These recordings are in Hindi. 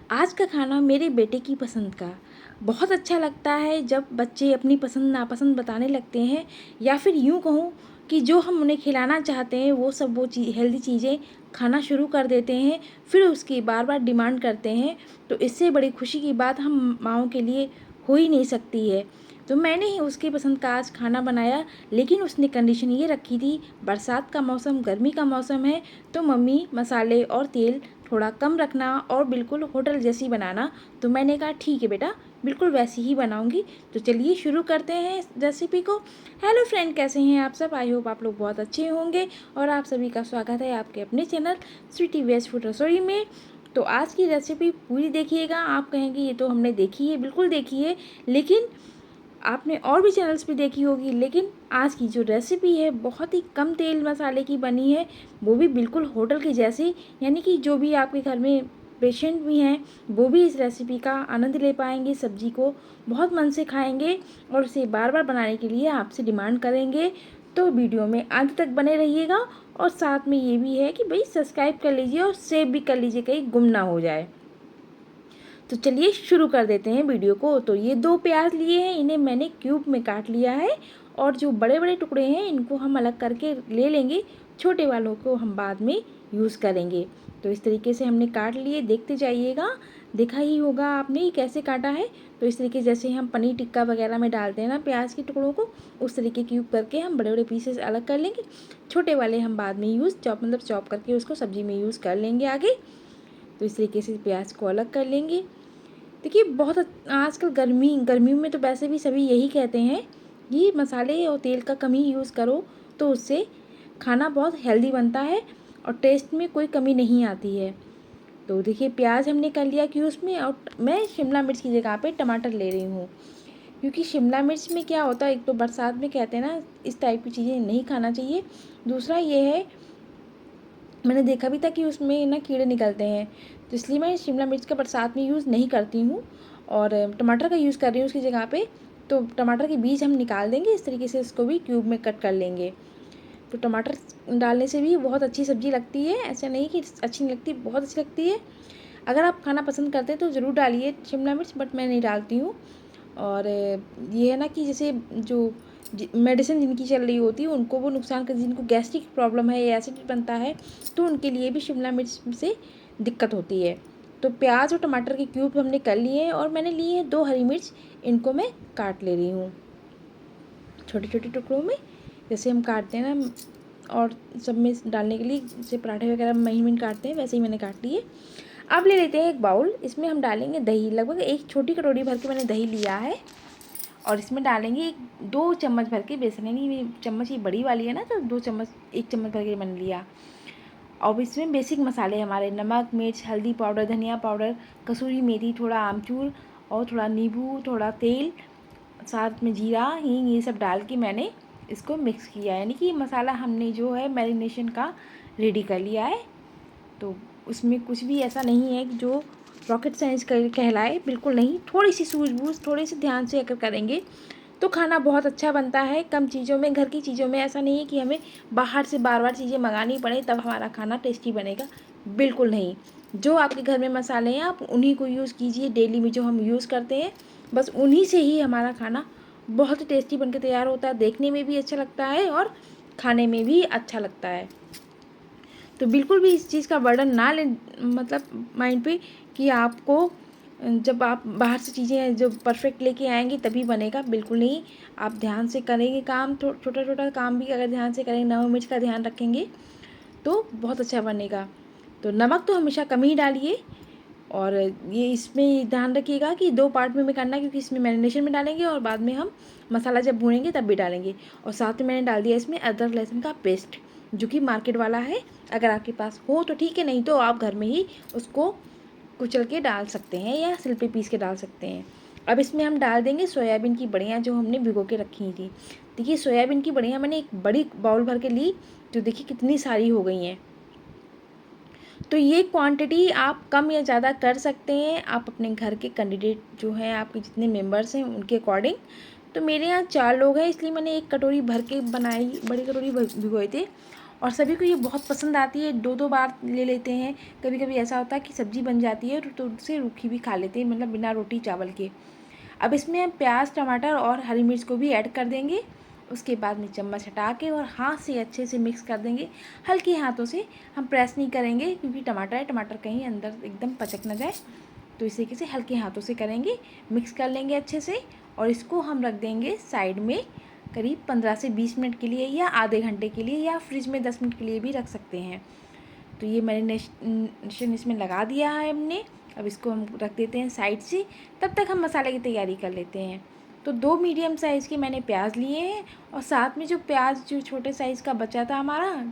आज का खाना मेरे बेटे की पसंद का बहुत अच्छा लगता है। जब बच्चे अपनी पसंद नापसंद बताने लगते हैं या फिर यूँ कहूँ कि जो हम उन्हें खिलाना चाहते हैं वो हेल्दी चीज़ें खाना शुरू कर देते हैं, फिर उसकी बार बार डिमांड करते हैं, तो इससे बड़ी खुशी की बात हम माँओं के लिए हो ही नहीं सकती है। तो मैंने ही उसकी पसंद का आज खाना बनाया, लेकिन उसने कंडीशन ये रखी थी, बरसात का मौसम, गर्मी का मौसम है, तो मम्मी मसाले और तेल थोड़ा कम रखना और बिल्कुल होटल जैसी बनाना। तो मैंने कहा ठीक है बेटा, बिल्कुल वैसी ही बनाऊंगी। तो चलिए शुरू करते हैं इस रेसिपी को। हेलो फ्रेंड, कैसे हैं आप सब? आई होप आप लोग बहुत अच्छे होंगे और आप सभी का स्वागत है आपके अपने चैनल स्वीटी वेज फूड रसोई में। तो आज की रेसिपी पूरी देखिएगा। आप कहेंगे ये तो हमने देखी है, बिल्कुल देखी है, लेकिन आपने और भी चैनल्स पे देखी होगी, लेकिन आज की जो रेसिपी है बहुत ही कम तेल मसाले की बनी है, वो भी बिल्कुल होटल की जैसी। यानी कि जो भी आपके घर में पेशेंट भी हैं वो भी इस रेसिपी का आनंद ले पाएंगे, सब्जी को बहुत मन से खाएंगे और उसे बार बार बनाने के लिए आपसे डिमांड करेंगे। तो वीडियो में अंत तक बने रहिएगा और साथ में ये भी है कि भाई सब्सक्राइब कर लीजिए और सेव भी कर लीजिए, कहीं गुम ना हो जाए। तो चलिए शुरू कर देते हैं वीडियो को। तो ये 2 प्याज लिए हैं, इन्हें मैंने क्यूब में काट लिया है और जो बड़े बड़े टुकड़े हैं इनको हम अलग करके ले लेंगे, छोटे वालों को हम बाद में यूज़ करेंगे। तो इस तरीके से हमने काट लिए, देखते जाइएगा, देखा ही होगा आपने ये कैसे काटा है। तो इस तरीके जैसे हम पनीर टिक्का वगैरह में डालते हैं ना प्याज के टुकड़ों को, उस तरीके क्यूब करके हम बड़े बड़े पीसेस अलग कर लेंगे। छोटे वाले हम बाद में चॉप करके उसको सब्जी में यूज़ कर लेंगे आगे। तो इस तरीके से प्याज को अलग कर लेंगे। देखिए आजकल गर्मियों में तो वैसे भी सभी यही कहते हैं कि मसाले और तेल का कम ही यूज़ करो, तो उससे खाना बहुत हेल्दी बनता है और टेस्ट में कोई कमी नहीं आती है। तो देखिए प्याज हमने कर लिया कि उसमें, और मैं शिमला मिर्च की जगह पे टमाटर ले रही हूँ, क्योंकि शिमला मिर्च में क्या होता है, एक तो बरसात में कहते हैं ना इस टाइप की चीज़ें नहीं खाना चाहिए। दूसरा ये है, मैंने देखा भी था कि उसमें ना कीड़े निकलते हैं, तो इसलिए मैं शिमला मिर्च का बरसात में यूज़ नहीं करती हूँ और टमाटर का यूज़ कर रही हूँ उसकी जगह पे। तो टमाटर के बीज हम निकाल देंगे, इस तरीके से इसको भी क्यूब में कट कर लेंगे। तो टमाटर डालने से भी बहुत अच्छी सब्ज़ी लगती है, ऐसा नहीं कि अच्छी नहीं लगती, बहुत अच्छी लगती है। अगर आप खाना पसंद करते हैं तो ज़रूर डालिए शिमला मिर्च, बट मैं नहीं डालती हूँ। और ये है ना कि जैसे जो मेडिसिन जिनकी चल रही होती है उनको वो नुकसान कर, जिनको गैस्ट्रिक प्रॉब्लम है या एसिड बनता है, तो उनके लिए भी शिमला मिर्च से दिक्कत होती है। तो प्याज और टमाटर के क्यूब हमने कर लिए हैं और मैंने लिए हैं 2 हरी मिर्च, इनको मैं काट ले रही हूँ छोटे छोटे टुकड़ों में, जैसे हम काटते हैं ना और सब में डालने के लिए, जैसे पराठे वगैरह महीन महीन काटते हैं वैसे ही मैंने काट लिए। अब ले लेते हैं एक बाउल, इसमें हम डालेंगे दही। लगभग 1 छोटी कटोरी भर के मैंने दही लिया है और इसमें डालेंगे 2 चम्मच भर के बेसन। यानी मेरी चम्मच ये बड़ी वाली है ना, तो 2 चम्मच, 1 चम्मच भर के मैंने लिया। और इसमें बेसिक मसाले हमारे नमक, मिर्च, हल्दी पाउडर, धनिया पाउडर, कसूरी मेथी, थोड़ा आमचूर और थोड़ा नींबू, थोड़ा तेल, साथ में जीरा, हींग, ये सब डाल के मैंने इसको मिक्स किया। यानी कि मसाला हमने जो है मैरिनेशन का रेडी कर लिया है। तो उसमें कुछ भी ऐसा नहीं है कि जो रॉकेट साइंस कहलाए, बिल्कुल नहीं। थोड़ी सी सूझबूझ, थोड़े से ध्यान से अगर करेंगे तो खाना बहुत अच्छा बनता है कम चीज़ों में, घर की चीज़ों में। ऐसा नहीं है कि हमें बाहर से बार बार चीज़ें मंगानी पड़े तब हमारा खाना टेस्टी बनेगा, बिल्कुल नहीं। जो आपके घर में मसाले हैं आप उन्हीं को यूज़ कीजिए, डेली में जो हम यूज़ करते हैं बस उन्हीं से ही हमारा खाना बहुत टेस्टी बन के तैयार होता है, देखने में भी अच्छा लगता है और खाने में भी अच्छा लगता है। तो बिल्कुल भी इस चीज़ का बर्डन ना लें, मतलब माइंड पे, कि आपको जब आप बाहर से चीज़ें जो परफेक्ट लेके आएंगे तभी बनेगा, बिल्कुल नहीं। आप ध्यान से करेंगे काम, छोटा छोटा काम भी अगर ध्यान से करेंगे, नमक मिर्च का ध्यान रखेंगे तो बहुत अच्छा बनेगा। तो नमक तो हमेशा कम ही डालिए और ये इसमें ध्यान रखिएगा कि 2 पार्ट में करना है, क्योंकि इसमें मैरिनेशन में डालेंगे और बाद में हम मसाला जब भूनेंगे तब भी डालेंगे। और साथ में मैंने डाल दिया इसमें अदरक लहसुन का पेस्ट, जो कि मार्केट वाला है। अगर आपके पास हो तो ठीक है, नहीं तो आप घर में ही उसको कुचल के डाल सकते हैं या सिल पे पीस के डाल सकते हैं। अब इसमें हम डाल देंगे सोयाबीन की बड़ियाँ जो हमने भिगो के रखी थी। देखिए सोयाबीन की बड़ियाँ मैंने एक बड़ी बाउल भर के ली, जो देखिए कितनी सारी हो गई हैं। तो ये क्वांटिटी आप कम या ज़्यादा कर सकते हैं, आप अपने घर के कैंडिडेट जो हैं, आपके जितने मेंबर्स हैं उनके अकॉर्डिंग। तो मेरे यहाँ 4 लोग हैं, इसलिए मैंने 1 कटोरी भर के बनाई, बड़ी कटोरी भिगोए थे और सभी को ये बहुत पसंद आती है, 2-2 बार ले लेते हैं। कभी कभी ऐसा होता है कि सब्ज़ी बन जाती है तो उससे रूखी भी खा लेते हैं, मतलब बिना रोटी चावल के। अब इसमें हम प्याज, टमाटर और हरी मिर्च को भी ऐड कर देंगे। उसके बाद में चम्मच हटा के और हाथ से अच्छे से मिक्स कर देंगे। हल्के हाथों से, हम प्रेस नहीं करेंगे क्योंकि टमाटर है, टमाटर कहीं अंदर एकदम पचक ना जाए। तो इस तरीके से हल्के हाथों से करेंगे, मिक्स कर लेंगे अच्छे से। और इसको हम रख देंगे साइड में करीब 15 से 20 मिनट के लिए, या आधे घंटे के लिए, या फ्रिज में 10 मिनट के लिए भी रख सकते हैं। तो ये मैरिनेशन इसमें लगा दिया है हमने। अब इसको हम रख देते हैं साइड से। तब तक हम मसाले की तैयारी कर लेते हैं। तो 2 मीडियम साइज़ के मैंने प्याज लिए हैं, और साथ में जो प्याज जो छोटे साइज़ का बचा था हमारा,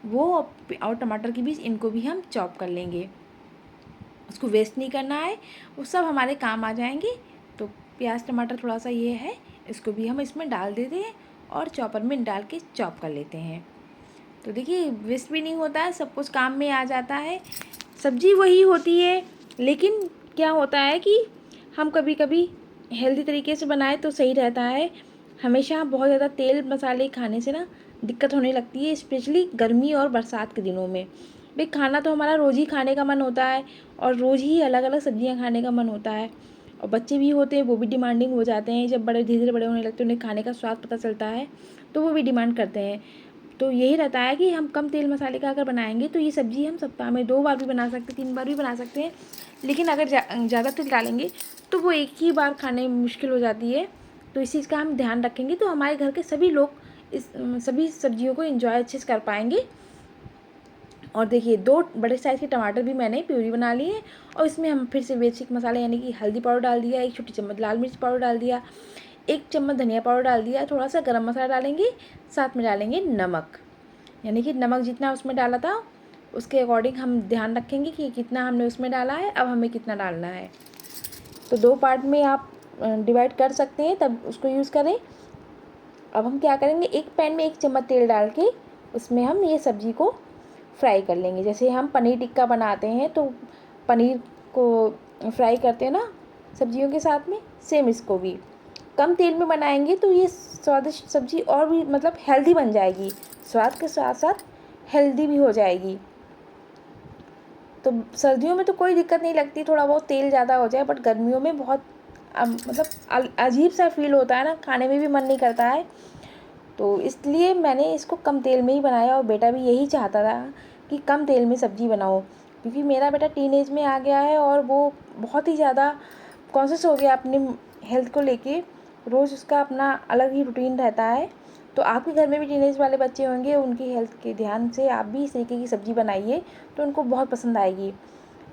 वो और टमाटर की भी, इनको भी हम चॉप कर लेंगे। उसको वेस्ट नहीं करना है, वो सब हमारे काम आ जाएंगे। तो प्याज टमाटर थोड़ा सा ये है, इसको भी हम इसमें डाल देते हैं और चॉपर में डाल के चॉप कर लेते हैं। तो देखिए वेस्ट भी नहीं होता है, सब कुछ काम में आ जाता है। सब्ज़ी वही होती है, लेकिन क्या होता है कि हम कभी कभी हेल्दी तरीके से बनाए तो सही रहता है। हमेशा बहुत ज़्यादा तेल मसाले खाने से ना दिक्कत होने लगती है, स्पेशली गर्मी और बरसात के दिनों में। भाई खाना तो हमारा रोज़ ही खाने का मन होता है, और रोज़ ही अलग अलग सब्जियां खाने का मन होता है। और बच्चे भी होते हैं, वो भी डिमांडिंग हो जाते हैं। जब बड़े धीरे धीरे बड़े होने लगते हैं, उन्हें खाने का स्वाद पता चलता है, तो वो भी डिमांड करते हैं। तो यही रहता है कि हम कम तेल मसाले का अगर बनाएंगे तो ये सब्ज़ी हम सप्ताह में 2 बार भी बना सकते हैं, 3 बार भी बना सकते हैं। लेकिन अगर ज़्यादा तेल डालेंगे तो वो एक ही बार खाने में मुश्किल हो जाती है। तो इस चीज़ का हम ध्यान रखेंगे तो हमारे घर के सभी लोग इस सभी सब्जियों को एंजॉय अच्छे से कर पाएंगे। और देखिए 2 बड़े साइज़ के टमाटर भी मैंने प्यूरी बना ली है, और इसमें हम फिर से बेसिक मसाले यानी कि हल्दी पाउडर डाल दिया, 1 छोटी चम्मच लाल मिर्च पाउडर डाल दिया, 1 चम्मच धनिया पाउडर डाल दिया, थोड़ा सा गरम मसाला डालेंगे, साथ में डालेंगे नमक। यानी कि नमक जितना उसमें डाला था उसके अकॉर्डिंग हम ध्यान रखेंगे कि कितना हमने उसमें डाला है, अब हमें कितना डालना है। तो 2 पार्ट में आप डिवाइड कर सकते हैं, तब उसको यूज़ करें। अब हम क्या करेंगे, एक पैन में 1 चम्मच तेल डाल के उसमें हम ये सब्ज़ी को फ्राई कर लेंगे। जैसे हम पनीर टिक्का बनाते हैं तो पनीर को फ्राई करते हैं ना सब्जियों के साथ में, सेम इसको भी कम तेल में बनाएंगे तो ये स्वादिष्ट सब्ज़ी और भी मतलब हेल्दी बन जाएगी, स्वाद के साथ साथ हेल्दी भी हो जाएगी। तो सर्दियों में तो कोई दिक्कत नहीं लगती, थोड़ा बहुत तेल ज़्यादा हो जाए, बट गर्मियों में बहुत मतलब अजीब सा फील होता है ना, खाने में भी मन नहीं करता है। तो इसलिए मैंने इसको कम तेल में ही बनाया, और बेटा भी यही चाहता था कि कम तेल में सब्ज़ी बनाओ, क्योंकि मेरा बेटा टीनेज में आ गया है और वो बहुत ही ज़्यादा कॉन्शियस हो गया अपने हेल्थ को लेके। रोज़ उसका अपना अलग ही रूटीन रहता है। तो आपके घर में भी टीनेज वाले बच्चे होंगे, उनकी हेल्थ के ध्यान से आप भी इस तरीके की सब्ज़ी बनाइए तो उनको बहुत पसंद आएगी।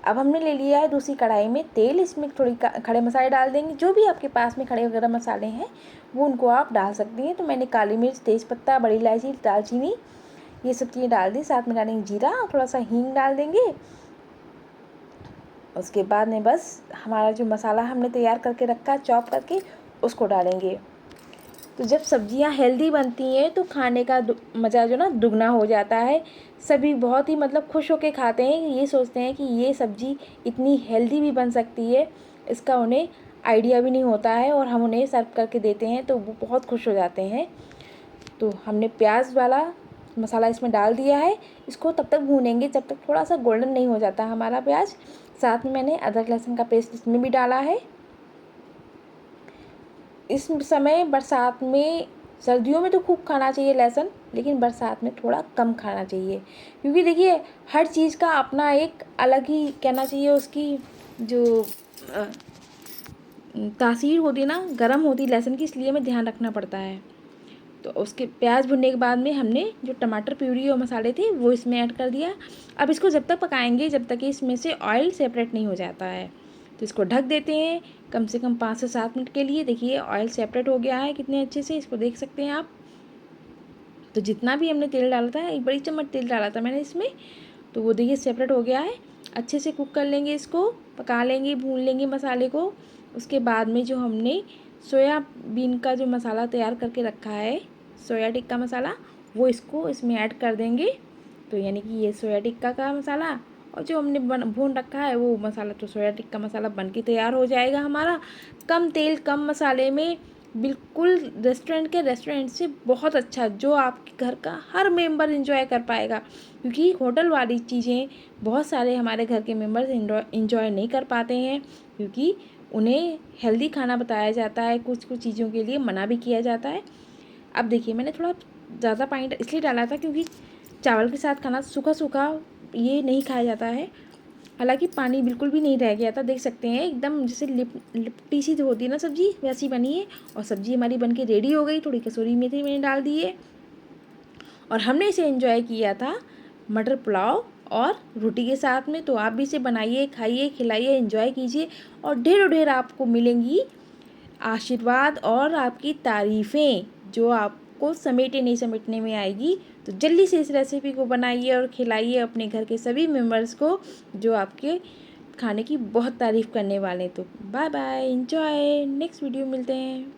अब हमने ले लिया है दूसरी कढ़ाई में तेल, इसमें थोड़ी खड़े मसाले डाल देंगे। जो भी आपके पास में खड़े गरम मसाले हैं वो उनको आप डाल सकती हैं। तो मैंने काली मिर्च, तेज़पत्ता, बड़ी इलायची, दालचीनी, ये सब चीज़ें डाल दी। साथ में डालेंगे जीरा, थोड़ा सा हींग डाल देंगे। उसके बाद में बस हमारा जो मसाला हमने तैयार करके रखा है चॉप करके, उसको डालेंगे। तो जब सब्जियां हेल्दी बनती हैं तो खाने का मज़ा जो ना दुगना हो जाता है। सभी बहुत ही मतलब खुश होके खाते हैं, ये सोचते हैं कि ये सब्ज़ी इतनी हेल्दी भी बन सकती है, इसका उन्हें आइडिया भी नहीं होता है, और हम उन्हें सर्व करके देते हैं तो वो बहुत खुश हो जाते हैं। तो हमने प्याज वाला मसाला इसमें डाल दिया है, इसको तब तक भूनेंगे जब तक थोड़ा सा गोल्डन नहीं हो जाता हमारा प्याज। साथ में मैंने अदरक लहसुन का पेस्ट इसमें भी डाला है। इस समय बरसात में, सर्दियों में तो खूब खाना चाहिए लहसुन, लेकिन बरसात में थोड़ा कम खाना चाहिए, क्योंकि देखिए हर चीज़ का अपना एक अलग ही कहना चाहिए, उसकी जो तासीर होती है ना, गर्म होती है लहसुन की, इसलिए हमें ध्यान रखना पड़ता है। तो उसके प्याज भुनने के बाद में हमने जो टमाटर प्यूरी और मसाले थे वो इसमें ऐड कर दिया। अब इसको जब तक पकाएंगे जब तक कि इसमें से ऑयल सेपरेट नहीं हो जाता है। तो इसको ढक देते हैं कम से कम 5 से 7 मिनट के लिए। देखिए ऑयल सेपरेट हो गया है कितने अच्छे से, इसको देख सकते हैं आप। तो जितना भी हमने तेल डाला था, 1 बड़ी चम्मच तेल डाला था मैंने इसमें, तो वो देखिए सेपरेट हो गया है। अच्छे से कुक कर लेंगे, इसको पका लेंगे, भून लेंगे मसाले को। उसके बाद में जो हमने सोयाबीन का जो मसाला तैयार करके रखा है, सोया टिक्का मसाला, वो इसको इसमें ऐड कर देंगे। तो यानी कि ये सोया टिक्का का मसाला और जो हमने भून रखा है वो मसाला, तो सोया टिक्का मसाला बन के तैयार हो जाएगा हमारा। कम तेल कम मसाले में बिल्कुल रेस्टोरेंट से बहुत अच्छा, जो आपके घर का हर मेंबर एंजॉय कर पाएगा, क्योंकि होटल वाली चीज़ें बहुत सारे हमारे घर के मेंबर्स एंजॉय नहीं कर पाते हैं, क्योंकि उन्हें हेल्दी खाना बताया जाता है, कुछ कुछ चीज़ों के लिए मना भी किया जाता है। अब देखिए मैंने थोड़ा ज़्यादा पानी इसलिए डाला था क्योंकि चावल के साथ खाना सूखा सूखा ये नहीं खाया जाता है। हालांकि पानी बिल्कुल भी नहीं रह गया था, देख सकते हैं एकदम जैसे लिपटी सी होती है ना सब्जी, वैसी बनी है। और सब्जी हमारी बनके रेडी हो गई, थोड़ी कसूरी मेथी मैंने डाल दी है। और हमने इसे एंजॉय किया था मटर पुलाव और रोटी के साथ में। तो आप भी इसे बनाइए, खाइए, खिलाइए, एंजॉय कीजिए, और ढेरों ढेर आपको मिलेंगी आशीर्वाद और आपकी तारीफ़ें, जो आपको समेटे नहीं समेटने में आएगी। तो जल्दी से इस रेसिपी को बनाइए और खिलाइए अपने घर के सभी मेम्बर्स को, जो आपके खाने की बहुत तारीफ़ करने वाले हैं। तो bye bye, enjoy, next video मिलते हैं।